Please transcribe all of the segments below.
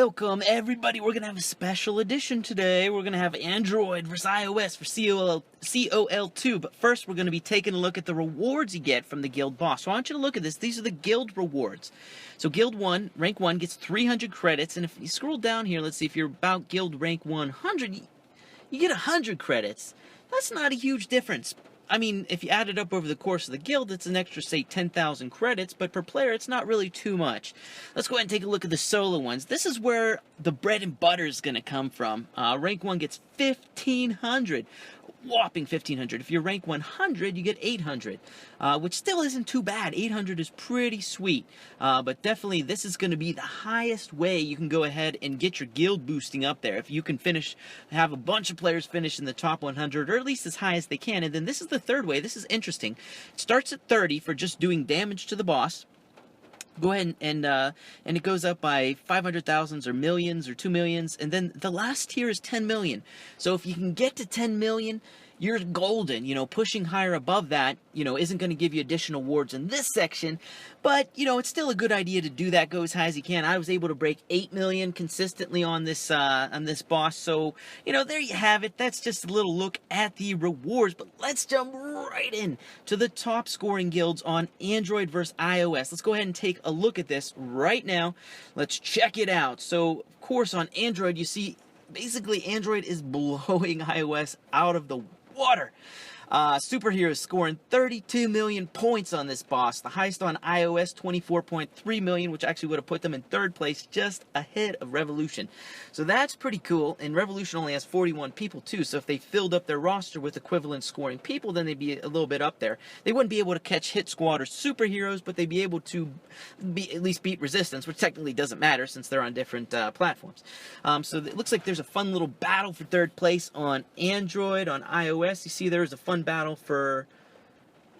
Welcome, everybody. We're going to have a special edition today. We're going to have Android versus iOS for CoL2. But first, we're going to be taking a look at the rewards you get from the guild boss. So I want you to look at this. These are the guild rewards. So guild 1, rank 1, gets 300 credits. And if you scroll down here, let's see, if you're about guild rank 100, you get 100 credits. That's not a huge difference. I mean, if you add it up over the course of the guild, it's an extra, say, 10,000 credits, but per player, it's not really too much. Let's go ahead and take a look at the solo ones. This is where the bread and butter is going to come from. Rank 1 gets 1,500. Whopping 1,500. If you're rank 100, you get 800, which still isn't too bad. 800 is pretty sweet, but definitely this is going to be the highest way you can go ahead and get your guild boosting up there. If you can have a bunch of players finish in the top 100, or at least as high as they can, and then this is the third way. This is interesting. It starts at 30 for just doing damage to the boss. Go ahead and it goes up by 500,000s or millions or 2 millions, and then the last tier is 10 million. So if you can get to 10 million, you're golden. You know, pushing higher above that, you know, isn't going to give you additional rewards in this section, but you know, it's still a good idea to do that. Go as high as you can. I was able to break 8 million consistently on this boss, so you know, there you have it. That's just a little look at the rewards, but let's jump right in to the top scoring guilds on Android versus iOS. Let's go ahead and take a look at this right now. Let's check it out. So of course on Android, you see basically Android is blowing iOS out of the water. Superheroes scoring 32 million points on this boss. The highest on iOS, 24.3 million, which actually would have put them in third place, just ahead of Revolution. So that's pretty cool, and Revolution only has 41 people too, so if they filled up their roster with equivalent scoring people, then they'd be a little bit up there. They wouldn't be able to catch Hit Squad or Superheroes, but they'd be able to at least beat Resistance, which technically doesn't matter since they're on different platforms. So it looks like there's a fun little battle for third place on Android. On iOS, you see there's a fun battle for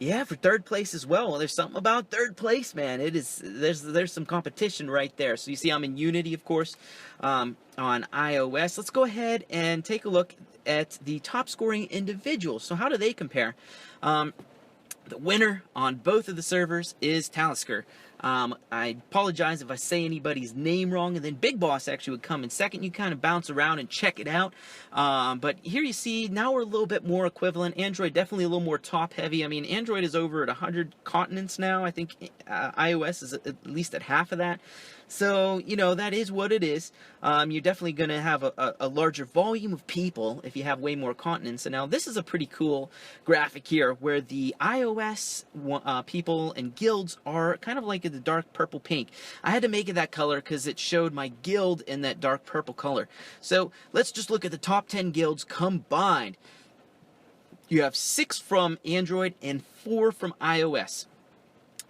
third place as well. There's something about third place, man. There's some competition right there. So you see I'm in Unity, of course, on iOS. Let's go ahead and take a look at the top scoring individuals. So how do they compare? The winner on both of the servers is Talisker. I apologize if I say anybody's name wrong, and then Big Boss actually would come in second. You kind of bounce around and check it out. But here you see, now we're a little bit more equivalent. Android definitely a little more top heavy. I mean, Android is over at 100 continents now. I think iOS is at least at half of that. So, you know, that is what it is. You're definitely going to have a larger volume of people if you have way more continents. And now this is a pretty cool graphic here where the iOS people and guilds are kind of like in the dark purple pink. I had to make it that color because it showed my guild in that dark purple color. So let's just look at the top 10 guilds combined. You have 6 from Android and 4 from iOS.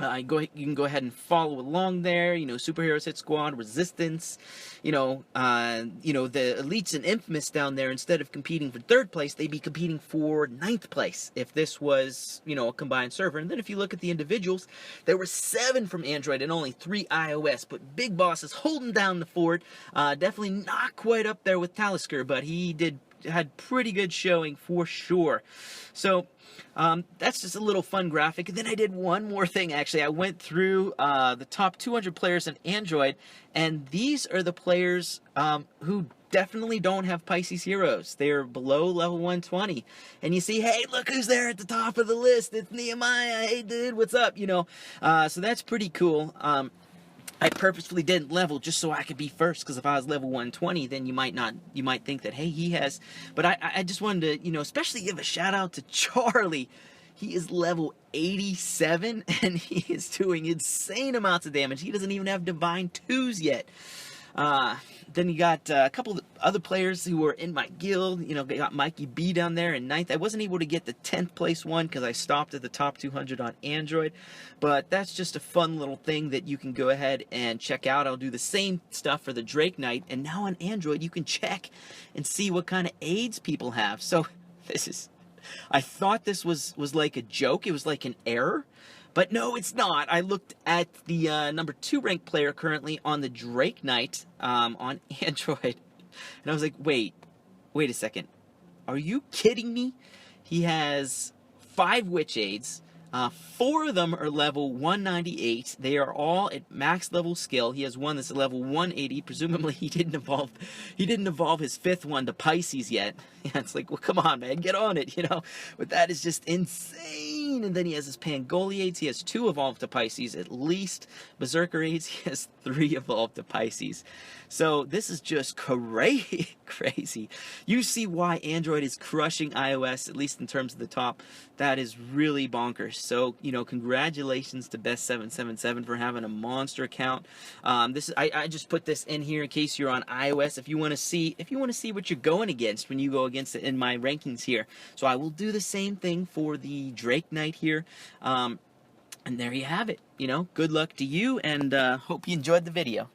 You can go ahead and follow along there. You know, Superheroes, Hit Squad, Resistance. You know, the Elites and Infamous down there. Instead of competing for third place, they'd be competing for 9th place if this was, you know, a combined server. And then if you look at the individuals, there were 7 from Android and only 3 iOS. But Big Boss is holding down the fort. Definitely not quite up there with Talisker, but he had pretty good showing for sure. So that's just a little fun graphic. And then I did one more thing, actually. I went through the top 200 players in Android, and these are the players who definitely don't have Pisces heroes. They're below level 120. And you see, hey, look who's there at the top of the list. It's Nehemiah. Hey, dude, what's up? You know, so that's pretty cool. I purposefully didn't level just so I could be first, because if I was level 120, then you might think that, hey, he has, but I just wanted to, you know, especially give a shout out to Charlie. He is level 87, and he is doing insane amounts of damage. He doesn't even have Divine 2s yet. Then you got a couple of other players who were in my guild. You know, they got Mikey B down there in 9th. I wasn't able to get the 10th place one because I stopped at the top 200 on Android. But that's just a fun little thing that you can go ahead and check out. I'll do the same stuff for the Drake Knight. And now on Android, you can check and see what kind of aids people have. So I thought this was like a joke. It was like an error. But no, it's not. I looked at the number 2 ranked player currently on the Drake Knight on Android. And I was like, wait a second. Are you kidding me? He has 5 witch aids, 4 of them are level 198. They are all at max level skill. He has one that's at level 180. Presumably he didn't evolve his 5th one to Pisces yet. Yeah, it's like, well, come on, man, get on it, you know. But that is just insane. And then he has his Pangoliates. He has 2 evolved to Pisces at least. Berserkeriates, he has 3 evolved to Pisces. So this is just crazy. You see why Android is crushing iOS, at least in terms of the top. That is really bonkers. So, you know, congratulations to Best777 for having a monster account. I just put this in here in case you're on iOS. If you want to see what you're going against when you go against it in my rankings here. So I will do the same thing for the Drake Knight here. And there you have it. You know, good luck to you, and hope you enjoyed the video.